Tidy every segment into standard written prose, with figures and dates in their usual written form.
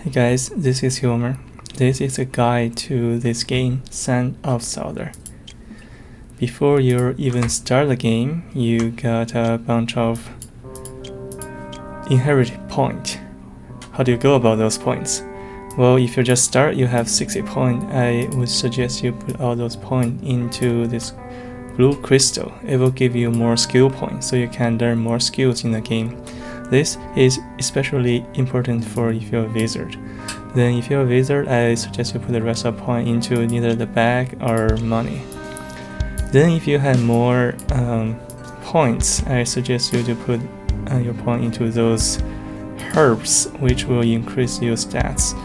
Hey guys, this is Homer. This is a guide to this game, Sands of Salzaar. Before you even start the game, you got a bunch of inherited points. How do you go about those points? Well, if you just start, you have 60 points. I would suggest you put all those points into this blue crystal. It will give you more skill points, so you can learn more skills in the game. This is especially important for if you're a wizard. Then if you're a wizard, I suggest you put the rest of the point into either the bag or money. Then if you have more points, I suggest you to put your point into those herbs, which will increase your stats.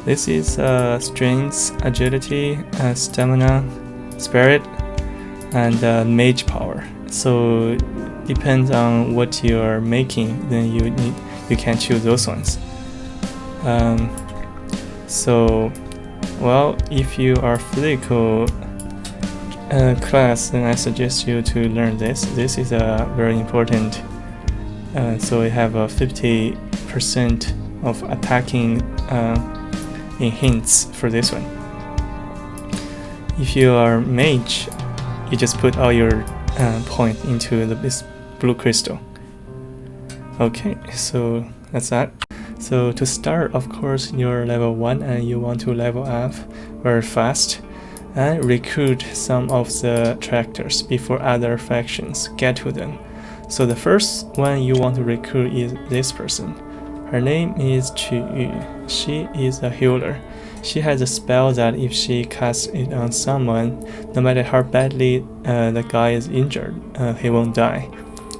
This is strength, agility, stamina, spirit, and mage power. So depends on what you are making, then you can choose those ones. If you are physical class, then I suggest you to learn this. This is very important. So we have a 50% of attacking in hints for this one. If you are mage, you just put all your point into this blue crystal. Okay, so that's that. So to start, of course, you're level 1 and you want to level up very fast and recruit some of the characters before other factions get to them. So the first one you want to recruit is this person. Her name is Chu. She is a healer. She has a spell that if she casts it on someone, no matter how badly the guy is injured, he won't die.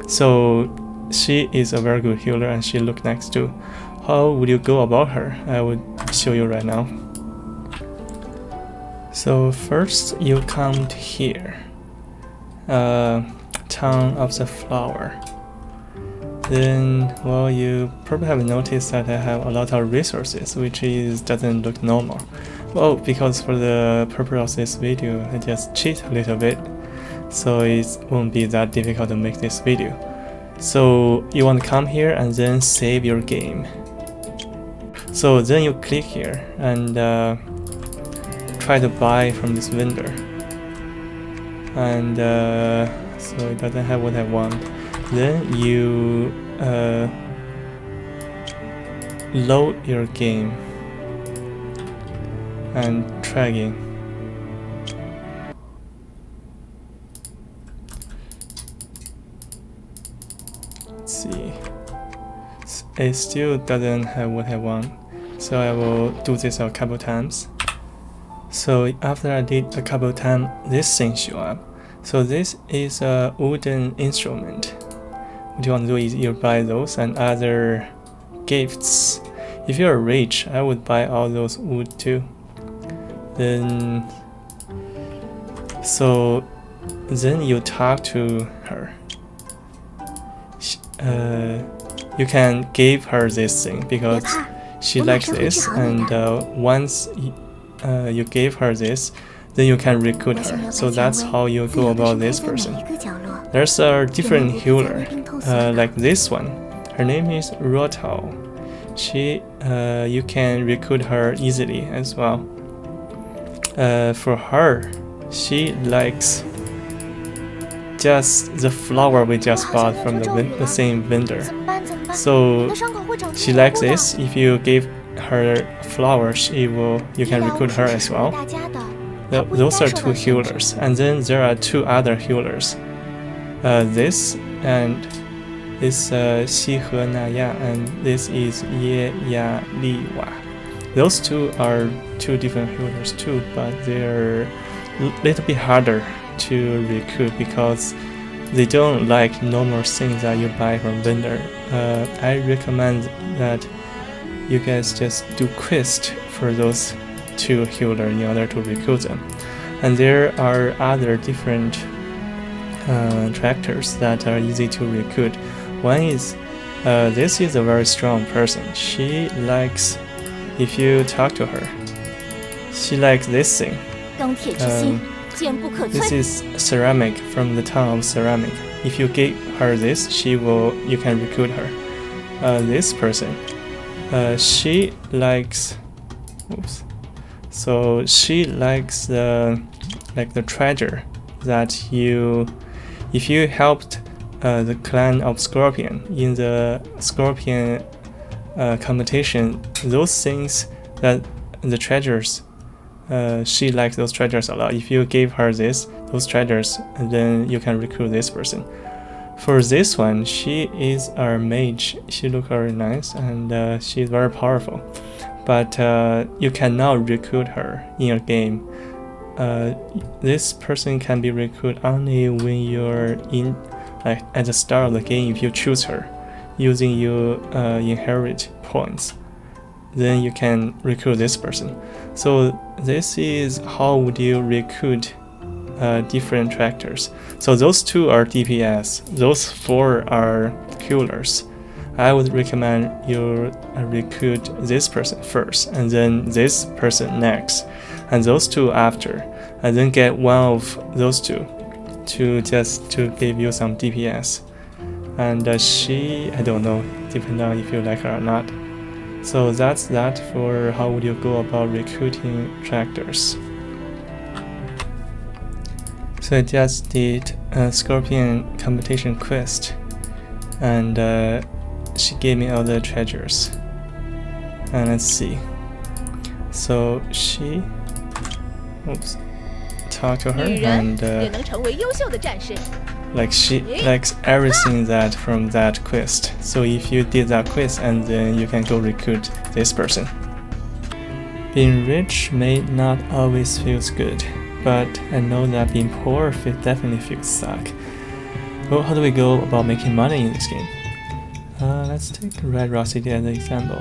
So she is a very good healer and she looks next to. How would you go about her? I would show you right now. So first you come to here, Town of the Flower. Then, well, you probably have noticed that I have a lot of resources, which doesn't look normal. Well, because for the purpose of this video, I just cheat a little bit, so it won't be that difficult to make this video. So you want to come here and then save your game. So then you click here and try to buy from this vendor. And so it doesn't have what I want. Then you load your game and try again. Let's see. It still doesn't have what I want, so I will do this a couple times. So after I did a couple times, this thing show up. So this is a wooden instrument. What you want to do is you buy those and other gifts. If you're rich, I would buy all those wood too. Then you talk to her. You can give her this thing because she likes this, and once you give her this, then you can recruit her. So that's how you go about this person. There's a different healer, like this one. Her name is Rotal. You can recruit her easily as well. For her, she likes just the flower we just bought from the same vendor. So she likes this. If you give her flower, you can recruit her as well. Those are two healers, and then there are two other healers. This and this Xi He Na Ya, and this is Ye Ya Li Wa. Those two are two different healers too, but they're a little bit harder to recruit because they don't like normal things that you buy from vendor. I recommend that you guys just do quest for those two healers in order to recruit them. And there are other different characters that are easy to recruit. One is this is a very strong person. She likes, if you talk to her, she likes this thing. This is ceramic from the town of ceramic. If you give her this, you can recruit her. This person, She likes. Oops. So she likes the treasure that if you helped the clan of Scorpion in the Scorpion competition, those things that the treasures, she likes those treasures a lot. If you gave her those treasures, then you can recruit this person. For this one, she is a mage. She looks very nice and she's very powerful. But you cannot recruit her in a game. This person can be recruited only when you're in, like at the start of the game. If you choose her using your inherit points, then you can recruit this person. So this is how would you recruit different tractors. So those 2 are DPS, those 4 are healers. I would recommend you recruit this person first, and then this person next, and those 2 after, and then get one of those 2 to give you some DPS. And she, I don't know, depending on if you like her or not. So that's that for how would you go about recruiting tractors. So I just did a Scorpion competition quest, and she gave me all the treasures. And let's see. So she, talk to her, and like she likes everything that from that quest. So if you did that quest, and then you can go recruit this person. Being rich may not always feels good, but I know that being poor definitely feels suck. Well, how do we go about making money in this game? Let's take Red Rock City as an example.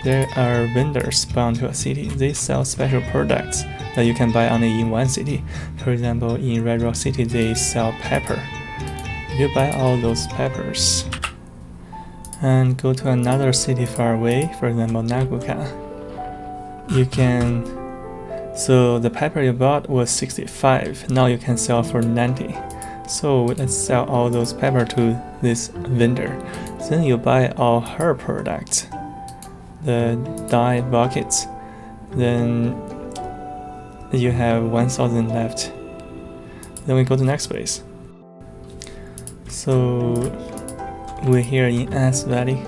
There are vendors bound to a city. They sell special products that you can buy only in one city. For example, in Red Rock City, they sell pepper. If you buy all those peppers and go to another city far away, for example, Naguka, you can. So the pepper you bought was 65. Now you can sell for 90. So let's sell all those pepper to this vendor. Then you buy all her products, the dye buckets. Then you have 1,000 left. Then we go to the next place. So we're here in S Valley.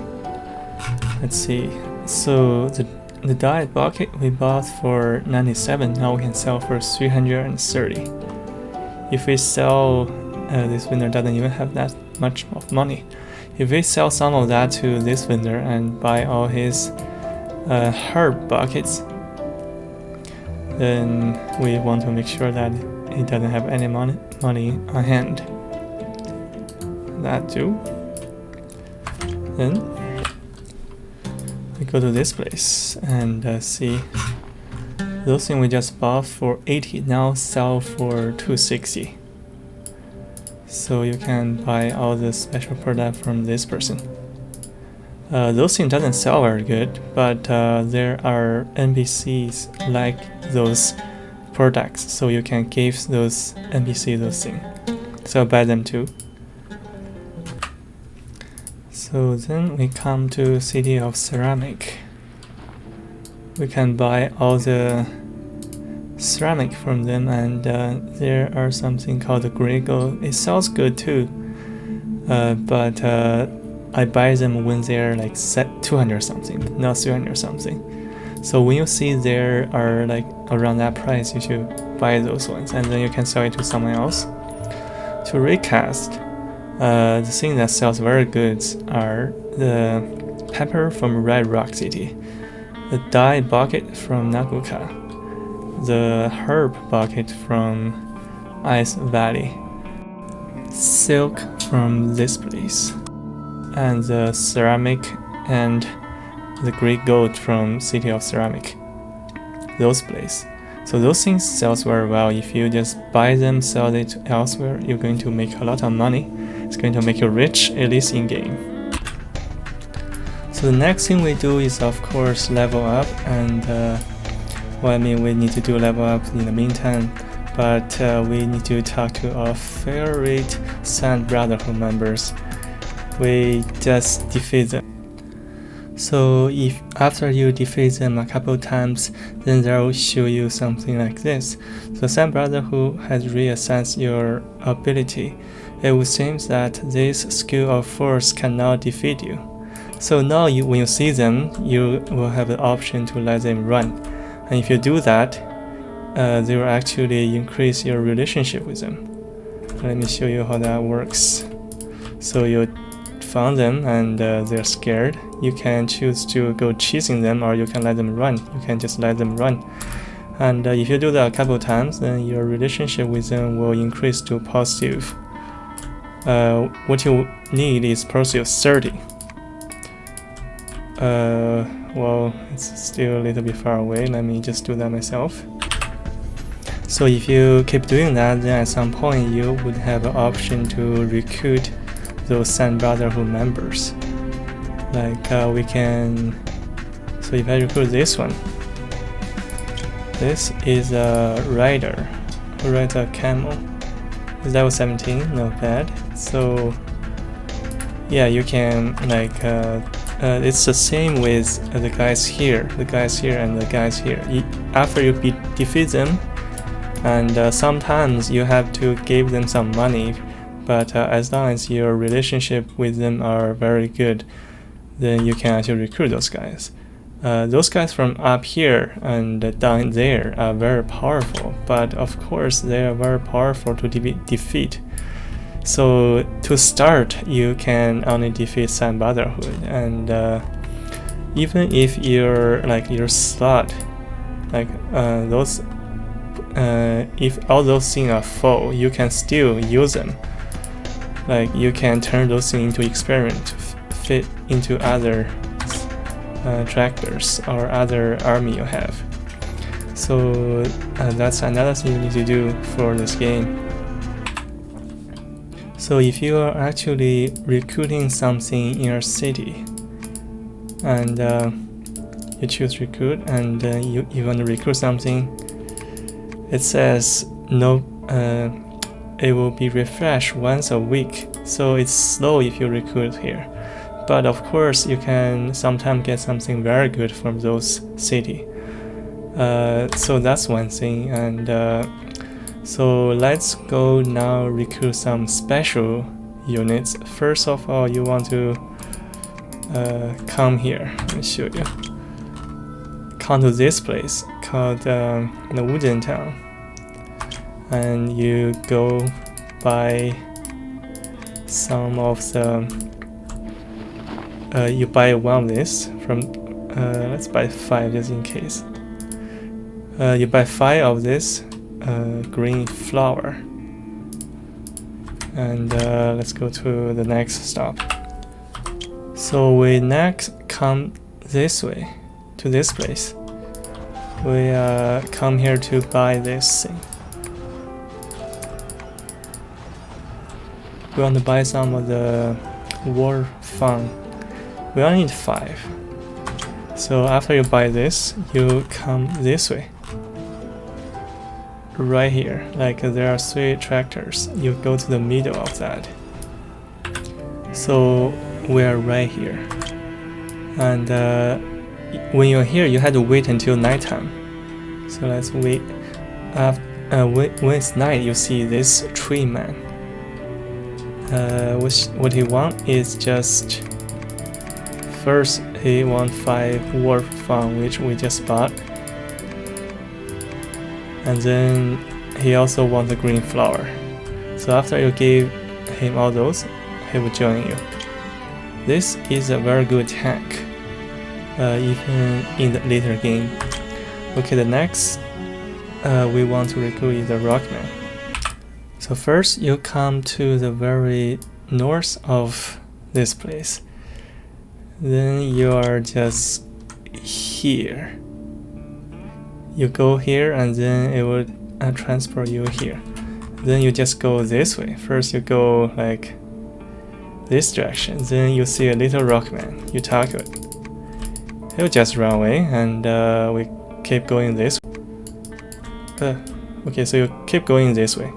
Let's see. So the dye bucket we bought for 97. Now we can sell for 330. If we sell, this vendor doesn't even have that much of money. If we sell some of that to this vendor and buy all his herb buckets, then we want to make sure that he doesn't have any money on hand. That too. Then we go to this place and see. Those things we just bought for 80 now sell for 260. So you can buy all the special product from this person. Those things doesn't sell very good, but there are NPCs like those products, so you can give those NPCs those things. So buy them too. So then we come to City of Ceramic. We can buy all the ceramic from them, and there are something called the grey gold. It sells good too, but I buy them when they're like set 200 something, not 300 something. So when you see there are like around that price, you should buy those ones, and then you can sell it to someone else. To recast, the thing that sells very good are the pepper from Red Rock City, the dye bucket from Naguka, the herb bucket from Ice Valley, silk from this place, and the ceramic and the great gold from City of Ceramic, those places. So those things sells very well. If you just buy them, sell it elsewhere, you're going to make a lot of money. It's going to make you rich, at least in game. So the next thing we do is of course level up, and we need to do level up in the meantime, but we need to talk to our favorite Sand Brotherhood members. We just defeat them. So if after you defeat them a couple times, then that will show you something like this. So Sand Brotherhood has reassessed your ability. It would seem that this skill of force cannot defeat you. So now when you see them, you will have the option to let them run. And if you do that, they will actually increase your relationship with them. Let me show you how that works. So you found them and they're scared. You can choose to go chasing them, or you can let them run. You can just let them run. And if you do that a couple times, then your relationship with them will increase to positive. What you need is positive 30. Well, it's still a little bit far away. Let me just do that myself. So if you keep doing that, then at some point you would have an option to recruit those Sand Brotherhood members. Like we can, so if I recruit this one, this is a rider who rides a camel. Is level 17, not bad. So yeah, you can like it's the same with the guys here, and the guys here. After you defeat them, and sometimes you have to give them some money, but as long as your relationship with them are very good, then you can actually recruit those guys. Those guys from up here and down there are very powerful, but of course they are very powerful to defeat. So to start, you can only defeat Sand Brotherhood, and even if your slot, like those, if all those things are full, you can still use them. Like you can turn those things into experiment to fit into other tractors or other army you have. So that's another thing you need to do for this game. So if you are actually recruiting something in your city, and you choose recruit, and you want to recruit something, it says no, it will be refreshed once a week. So it's slow if you recruit here, but of course you can sometimes get something very good from those city. So that's one thing, and so let's go now recruit some special units. First of all, you want to come here. Let me show you. Come to this place called the Wooden Town, and you go buy some of the. You buy one of this from. Let's buy 5 just in case. You buy 5 of this. Green flower, and let's go to the next stop. So we next come this way to this place. We come here to buy this thing. We want to buy some of the war fun. We only need 5. So after you buy this, you come this way. Right here, like there are 3 tractors. You go to the middle of that. So we are right here, and when you're here, you have to wait until nighttime. So let's wait. When it's night, you see this tree man. What he wants is just first he wants 5 wolf farm, which we just bought. And then he also wants the green flower. So after you give him all those, he will join you. This is a very good tank, even in the later game. Okay, the next we want to recruit is the Rockman. So first you come to the very north of this place. Then you are just here. You go here, and then it will transport you here. Then you just go this way. First you go like this direction. Then you see a little rockman. You talk to it. It will just run away, and we keep going this way. Okay, so you keep going this way.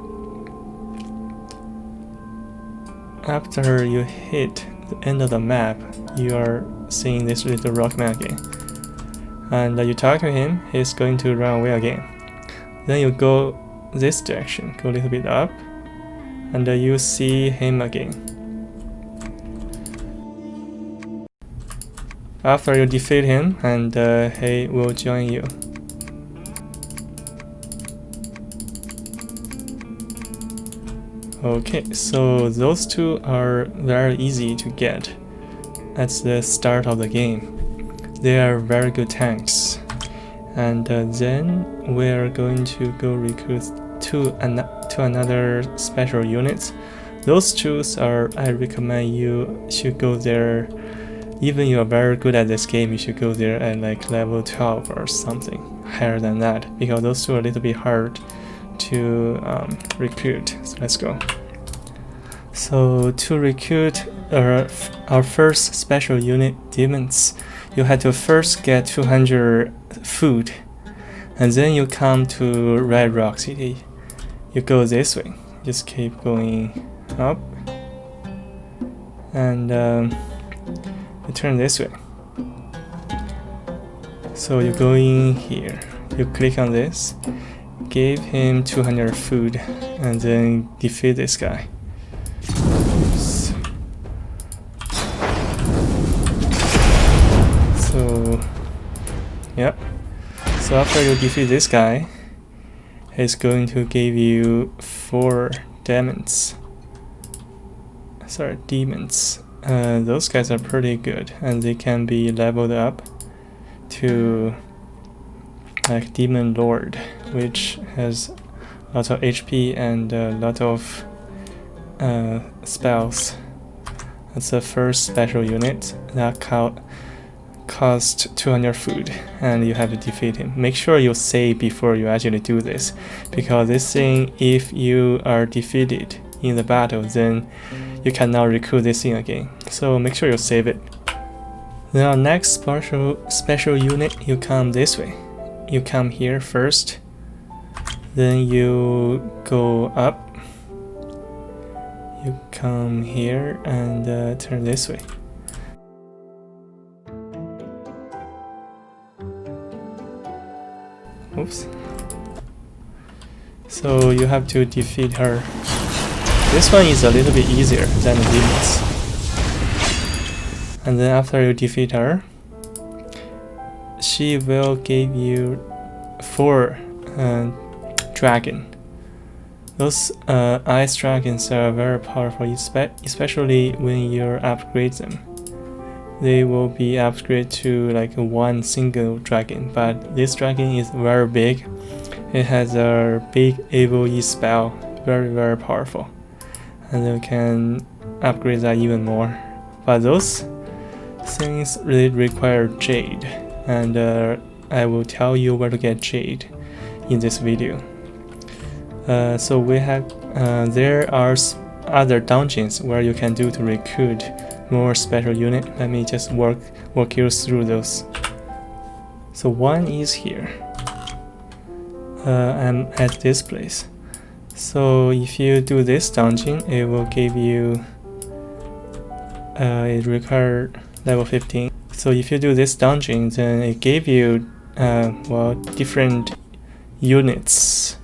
After you hit the end of the map, you are seeing this little rockman again. And you talk to him, he's going to run away again. Then you go this direction, go a little bit up, and you see him again. After you defeat him, and he will join you. Okay, so those two are very easy to get at the start of the game. They are very good tanks. And then we're going to go recruit to another special unit. Those two are, I recommend you should go there. Even you are very good at this game, you should go there at like level 12 or something higher than that, because those two are a little bit hard to recruit. So let's go. So to recruit our first special unit demons, you had to first get 200 food, and then you come to Red Rock City. You go this way, just keep going up, and you turn this way. So you go in here, you click on this, give him 200 food, and then defeat this guy. Oops. So yeah, so after you defeat this guy, he's going to give you 4 demons. Those guys are pretty good, and they can be leveled up to like Demon Lord, which has lots of HP and a lot of spells. That's the first special unit that cost 200 food, and you have to defeat him. Make sure you save before you actually do this, because this thing, if you are defeated in the battle, then you cannot recruit this thing again. So make sure you save it. Then our next special unit, you come this way. You come here first, then you go up. You come here and turn this way. Oops. So you have to defeat her. This one is a little bit easier than the demons. And then after you defeat her, she will give you 4 dragon. Those ice dragons are very powerful, especially when you upgrade them. They will be upgraded to like one single dragon, but this dragon is very big. It has a big AoE spell, very powerful, and you can upgrade that even more. But those things really require jade, and I will tell you where to get jade in this video. So we have there are other dungeons where you can do to recruit more special unit. Let me just walk you through those. So one is here. I'm at this place. So if you do this dungeon, it will give you it requires level 15. So if you do this dungeon, then it gave you well, different units,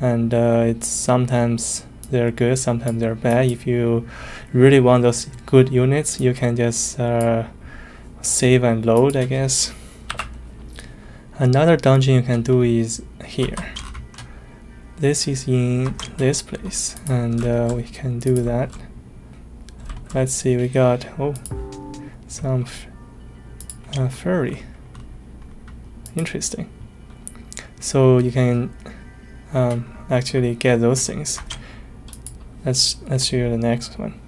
and it's sometimes they're good, sometimes they're bad. If you really want those good units, you can just save and load, I guess. Another dungeon you can do is here. This is in this place, and we can do that. Let's see, we got some furry. Interesting. So you can actually get those things. Let's show you the next one.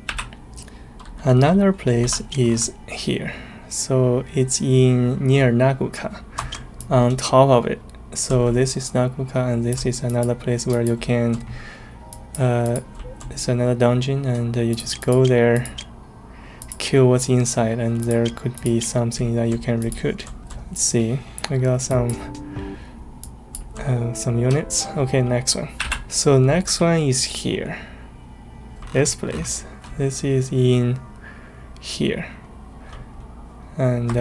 Another place is here. So it's near Naguka, on top of it. So this is Naguka, and this is another place where you can it's another dungeon, and you just go there, kill what's inside, and there could be something that you can recruit. Let's see, we got some units. Okay, next one. So next one is here. This place. This is in here. And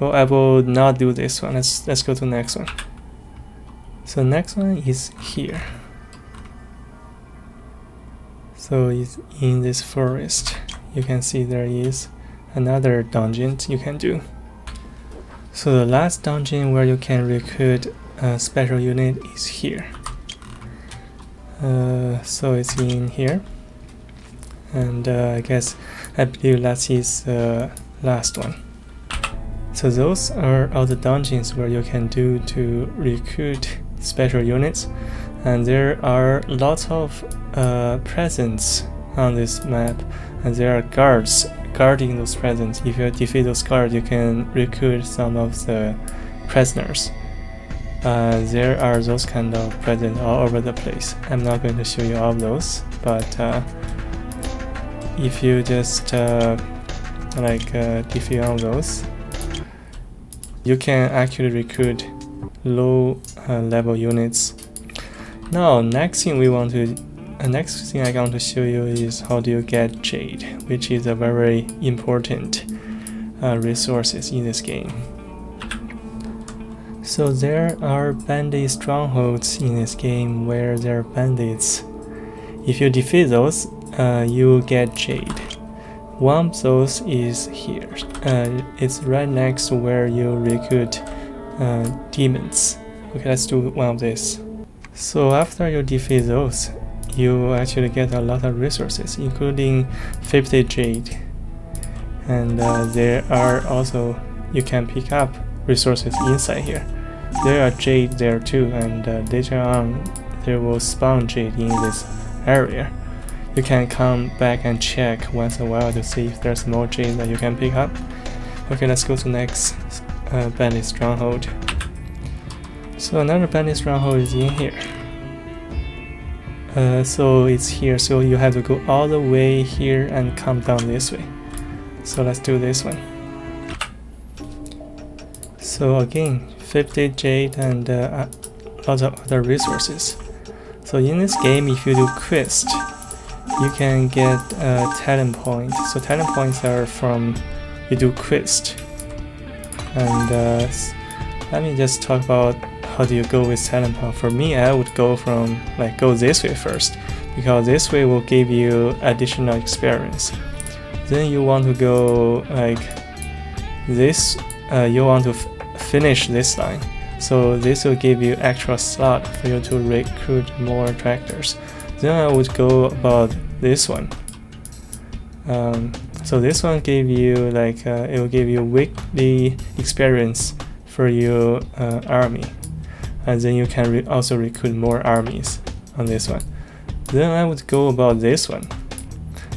well, I will not do this one. Let's go to the next one. So next one is here. So it's in this forest. You can see there is another dungeon you can do. So the last dungeon where you can recruit a special unit is here. So it's in here, and I believe that is the last one. So those are all the dungeons where you can do to recruit special units, and there are lots of presents on this map, and there are guards guarding those presents. If you defeat those guards, you can recruit some of the prisoners. There are those kind of presents all over the place. I'm not going to show you all of those, but if you just defeat all those, you can actually recruit low level units. Now, next thing I want to show you is how do you get jade, which is a very important resources in this game. So there are bandit strongholds in this game where there are bandits. If you defeat those, you will get jade. One of those is here. It's right next to where you recruit demons. Okay, let's do one of these. So after you defeat those, you actually get a lot of resources, including 50 jade. And there are also, you can pick up resources inside here. There are jade there too, and later on there will spawn jade in this area. You can come back and check once in a while to see if there's more jade that you can pick up. Okay, let's go to next bandit stronghold. So another bandit stronghold is in here. So it's here, so you have to go all the way here and come down this way. So let's do this one. So again, 50 jade and lots of other resources. So in this game, if you do quest, you can get talent points. So talent points are from you do quest. And let me just talk about how do you go with talent point. For me, I would go go this way first, because this way will give you additional experience. Then you want to go this. You want to finish this line, so this will give you extra slot for you to recruit more tractors. Then I would go about this one. So this one gave you it will give you weekly experience for your army, and then you can also recruit more armies on this one. Then I would go about this one.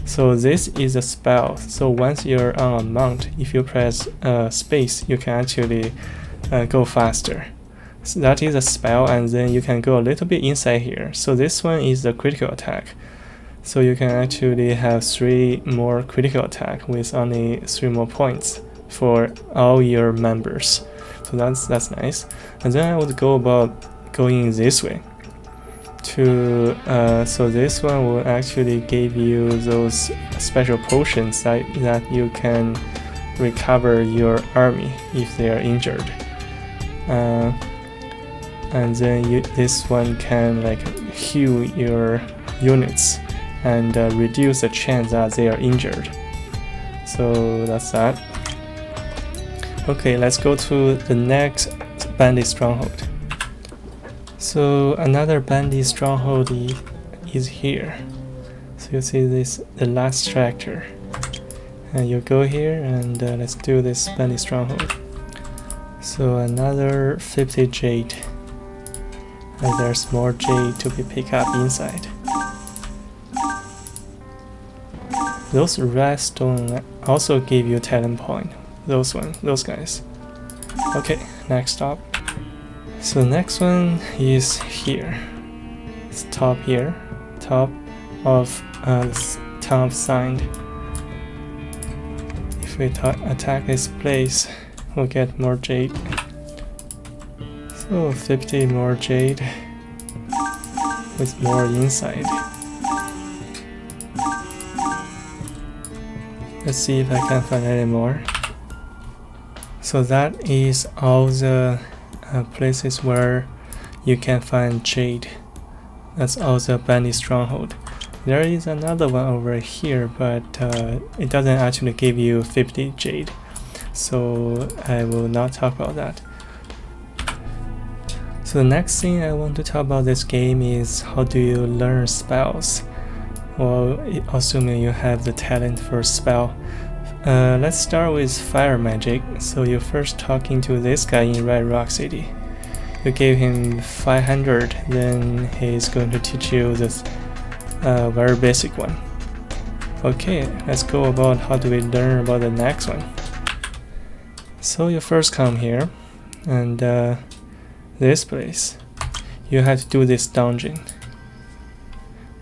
So this is a spell. So once you're on a mount, if you press space, you can actually go faster. So that is a spell, and then you can go a little bit inside here. So this one is the critical attack. So you can actually have 3 more critical attack with only 3 more points for all your members. So that's nice. And then I would go about going this way. So this one will actually give you those special potions that you can recover your army if they are injured. And then this one can heal your units and reduce the chance that they are injured. So that's that. Okay, let's go to the next bandit stronghold. So another bandit stronghold is here. So you see the last tractor, and you go here and let's do this bandit stronghold. So another 50 jade, and there's more jade to be picked up inside. Those red stone also give you talent point. Those guys. Okay, next stop. So next one is here. It's top here, top of town of Sands. If we attack this place, we'll get more jade. So 50 more jade with more inside. Let's see if I can find any more. So that is all the places where you can find jade. That's all the bandit stronghold. There is another one over here, but it doesn't actually give you 50 jade, so I will not talk about that. So the next thing I want to talk about this game is how do you learn spells. Well, assuming you have the talent for spell. Let's start with fire magic. So you're first talking to this guy in Red Rock City. You gave him 500, then he's going to teach you this very basic one. Okay, let's go about how do we learn about the next one. So you first come here, and this place, you have to do this dungeon.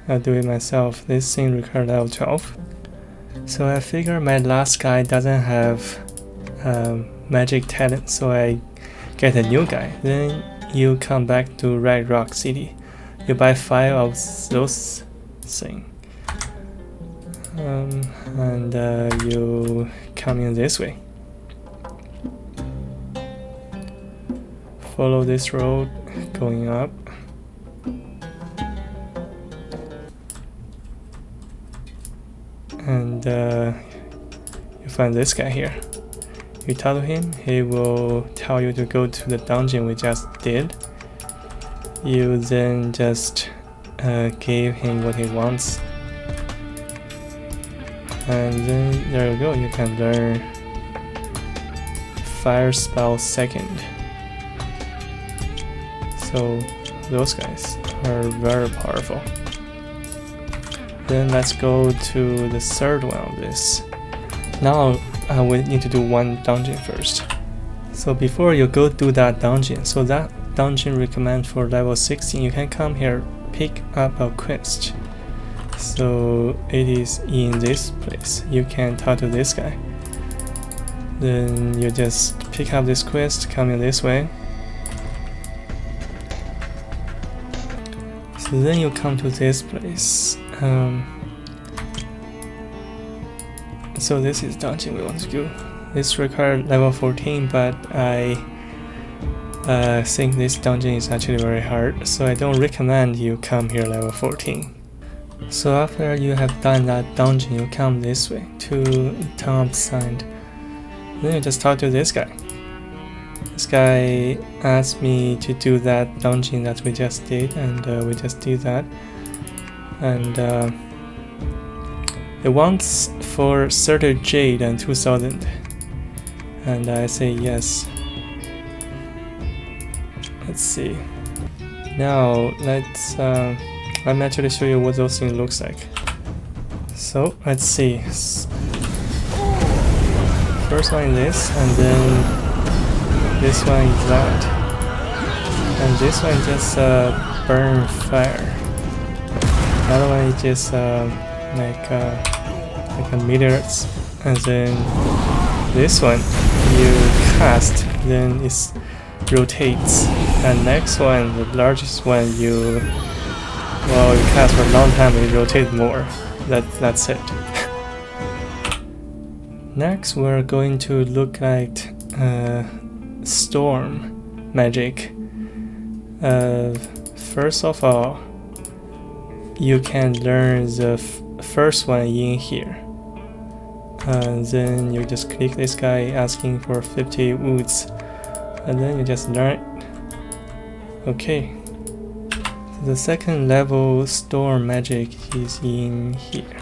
I'll do it myself. This thing requires level 12. So I figure my last guy doesn't have magic talent, so I get a new guy. Then you come back to Red Rock City. You buy 5 of those things. And you come in this way. Follow this road going up. And you find this guy here. You talk to him, he will tell you to go to the dungeon we just did. You then just give him what he wants. And then there you go, you can learn fire spell second. So those guys are very powerful. Then let's go to the third one of this. Now we need to do one dungeon first. So before you go do that dungeon, so that dungeon recommend for level 16, you can come here, pick up a quest. So it is in this place. You can talk to this guy. Then you just pick up this quest, come in this way. So then you come to this place. So this is dungeon we want to do. This requires level 14, but I think this dungeon is actually very hard, so I don't recommend you come here level 14. So after you have done that dungeon, you come this way to town of sand. Then you just talk to this guy. This guy asked me to do that dungeon that we just did, and we just did that. And it wants for 30 jade and 2000. And I say yes. Let's see. Now let me actually show you what those things looks like. So let's see. First one is this, and then this one is that, and this one just burn fire. Another one is just like a meteors, and then this one you cast, then it rotates, and next one, the largest one, you cast for a long time, it rotates more. That's it. Next, we're going to look at storm magic. First of all, you can learn the first one in here. Then you just click this guy asking for 50 woods, and then you just learn it. Okay. The second level storm magic is in here.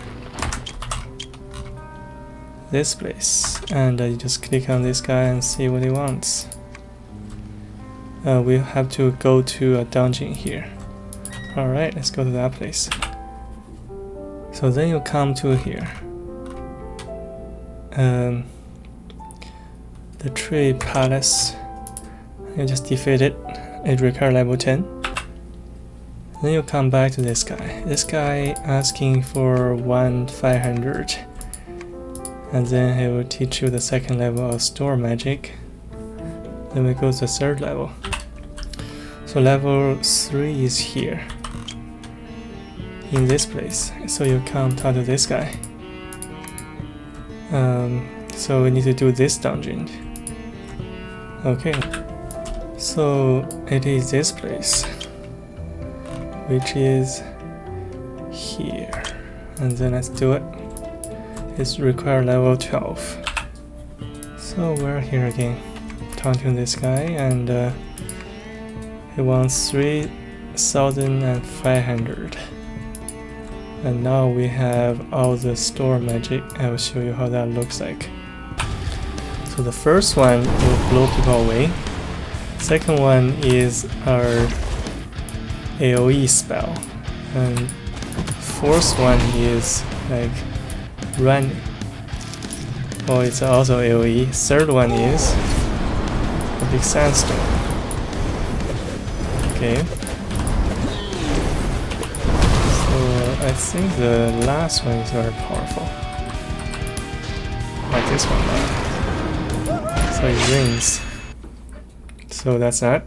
This place, and you just click on this guy and see what he wants. We have to go to a dungeon here. Alright, let's go to that place. So then you come to here. The tree palace. You just defeat it. It requires level 10. Then you come back to this guy. This guy asking for 500. And then he will teach you the second level of storm magic. Then we go to the third level. So level 3 is here. In this place. So you come talk to this guy. So we need to do this dungeon. Okay, so it is this place, which is here, and then let's do it. It's required level 12. So we're here again, talking to this guy, and he wants 3,500. And now we have all the store magic. I will show you how that looks like. So the first one will blow people away. Second one is our AoE spell. And fourth one is like running. Oh, it's also AoE. Third one is a big sandstorm. Okay. I think the last one is very powerful. Like this one. So it rains. So that's that.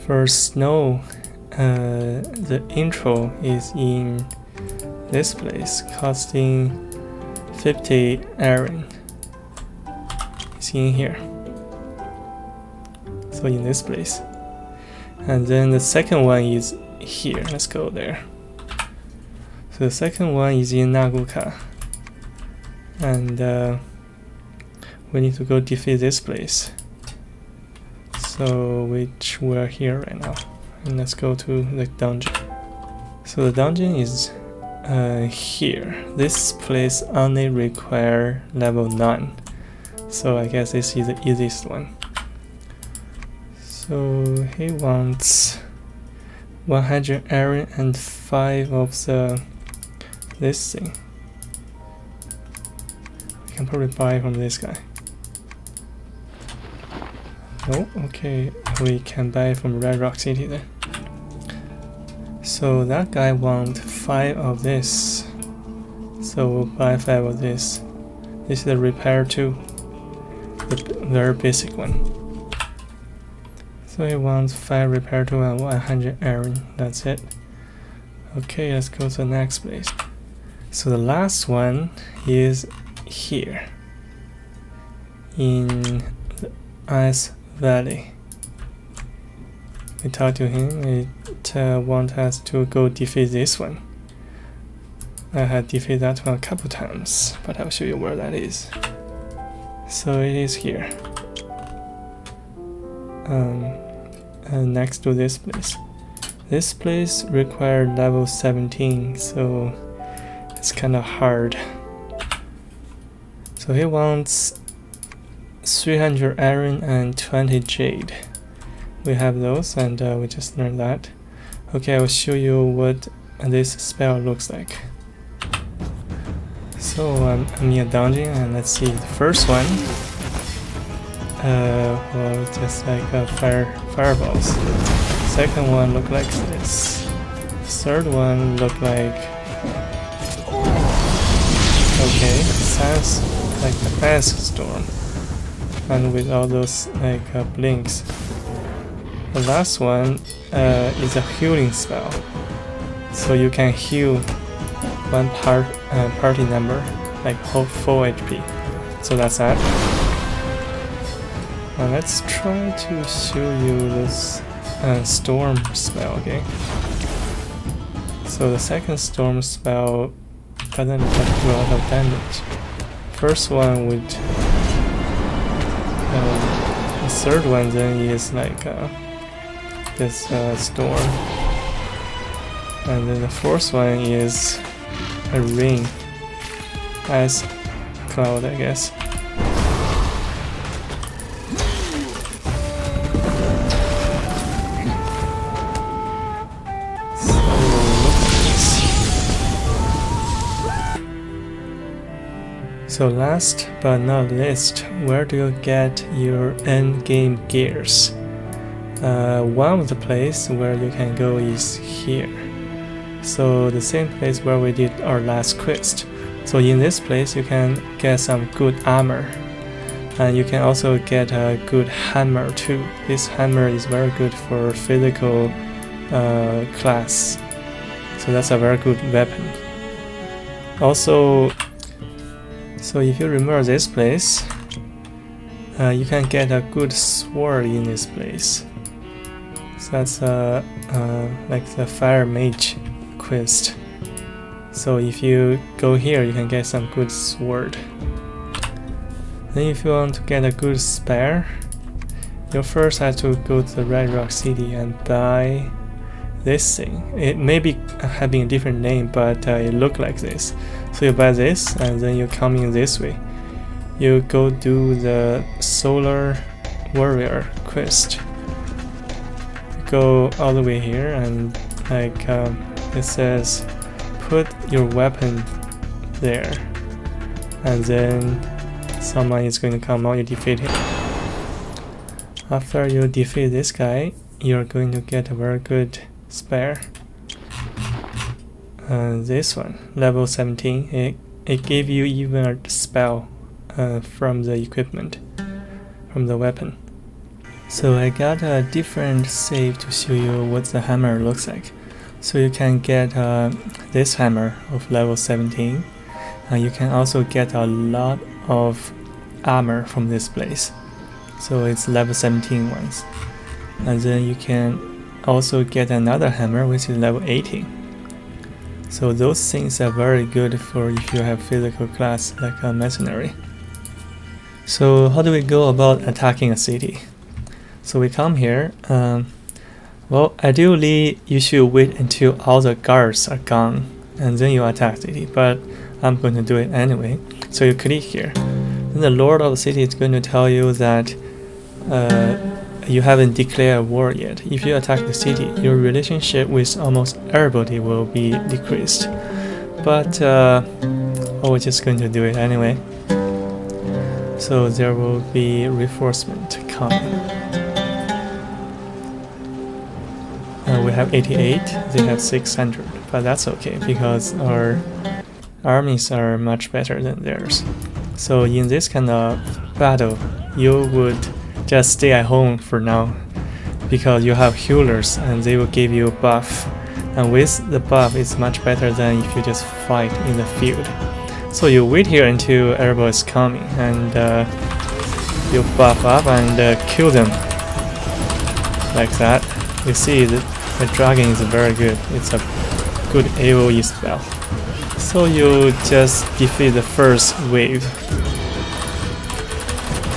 For snow, the intro is in this place, costing 50 iron. It's in here. So in this place. And then the second one is here. Let's go there. So the second one is in Naguka, and we need to go defeat this place. So which we're here right now, and let's go to the dungeon. So the dungeon is here. This place only require level 9, so I guess this is the easiest one. So he wants 100 iron and 5 of this thing. We can probably buy from this guy. Oh, okay, we can buy from Red Rock City then. So that guy wants 5 of this. So we'll buy 5 of this. This is the repair 2, the very basic one. So he wants 5 repair 2 and 100 iron. That's it. Okay, let's go to the next place. So the last one is here in the Ice Valley. We talked to him. It wants us to go defeat this one. I had defeated that one a couple times, but I'll show you where that is. So it is here, next to this place. This place required level 17, so it's kind of hard. So he wants 300 iron and 20 jade. We have those, and we just learned that. Okay, I will show you what this spell looks like. So I'm in a dungeon, and let's see. The first one, well, just like fireballs. Second one look like this. Third one look like, okay, sounds like a sandstorm, and with all those like blinks. The last one is a healing spell, so you can heal one party member, like full HP. So that's that. Now let's try to show you this storm spell, okay? So the second storm spell doesn't do a lot of damage. First one would, the third one then is like this storm, and then the fourth one is a rain, ice cloud, I guess. So last but not least, where do you get your Endgame Gears? One of the places where you can go is here. So the same place where we did our last quest. So in this place you can get some good armor, and you can also get a good hammer too. This hammer is very good for physical class, so that's a very good weapon. Also, so if you remember this place, you can get a good sword in this place. So that's like the fire mage quest. So if you go here, you can get some good sword. Then if you want to get a good spare, you first have to go to the Red Rock City and buy this thing. It may be having a different name, but it looks like this. So you buy this, and then you come in this way. You go do the Solar Warrior quest. Go all the way here, and like it says, put your weapon there, and then someone is going to come out. You defeat him. After you defeat this guy, you're going to get a very good spare. This one, level 17, it gave you even a spell from the equipment, from the weapon. So I got a different save to show you what the hammer looks like. So you can get this hammer of level 17. You can also get a lot of armor from this place. So it's level 17 ones. And then you can also get another hammer which is level 18. So those things are very good for if you have physical class like a mercenary. So how do we go about attacking a city? So we come here. Well, ideally you should wait until all the guards are gone and then you attack the city, but I'm going to do it anyway. So you click here. Then the lord of the city is going to tell you that you haven't declared war yet. If you attack the city, your relationship with almost everybody will be decreased. But we're just going to do it anyway. So there will be reinforcement coming. We have 88, they have 600, but that's okay because our armies are much better than theirs. So in this kind of battle, you would just stay at home for now because you have healers and they will give you a buff. And with the buff, it's much better than if you just fight in the field. So you wait here until everybody is coming and you buff up and kill them like that. You see that the dragon is very good. It's a good AoE spell. So you just defeat the first wave.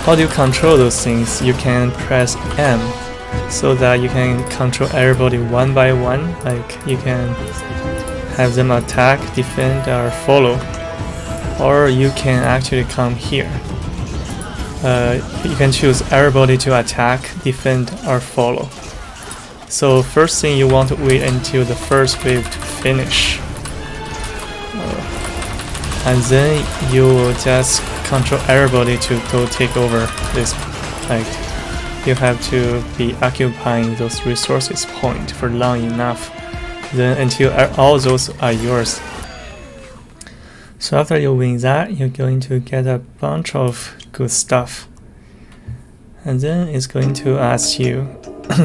How do you control those things? You can press M so that you can control everybody one by one. Like you can have them attack, defend, or follow. Or you can actually come here. You can choose everybody to attack, defend, or follow. So first thing, you want to wait until the first wave to finish. And then you will just control everybody to go take over this. Like you have to be occupying those resources point for long enough. Then until all those are yours. So after you win that, you're going to get a bunch of good stuff. And then it's going to ask you,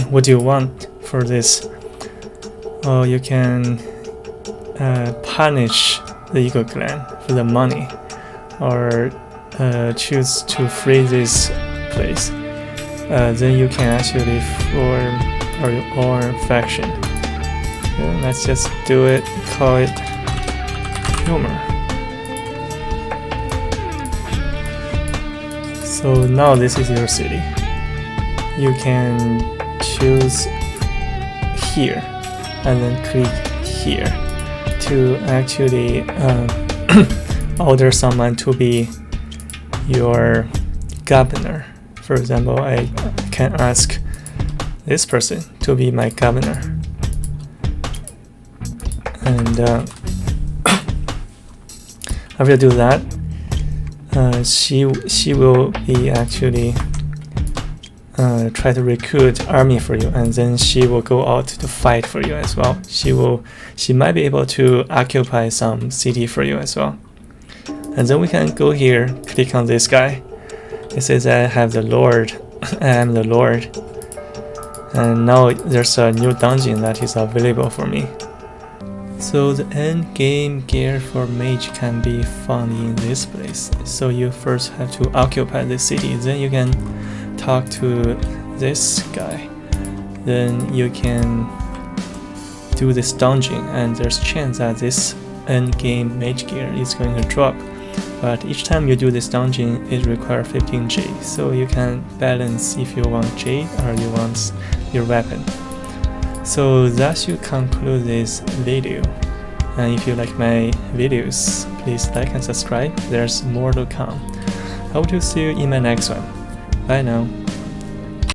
what do you want for this? Oh, you can punish the Eagle Clan for the money, or choose to free this place. Then you can actually form your own faction. Yeah, let's just do it, call it humor. So now this is your city. You can choose here and then click here to actually order someone to be your governor. For example, I can ask this person to be my governor. And after you do that, she will be actually try to recruit army for you, and then she will go out to fight for you as well. She might be able to occupy some city for you as well. And then we can go here, click on this guy. It says I have the Lord. I am the Lord. And now there's a new dungeon that is available for me. So the endgame gear for mage can be found in this place. So you first have to occupy the city, then you can talk to this guy. Then you can do this dungeon, and there's chance that this endgame mage gear is going to drop. But each time you do this dungeon, it requires 15 jade, so you can balance if you want jade or you want your weapon. So that should conclude this video. And if you like my videos, please like and subscribe. There's more to come. Hope to see you in my next one. Bye now.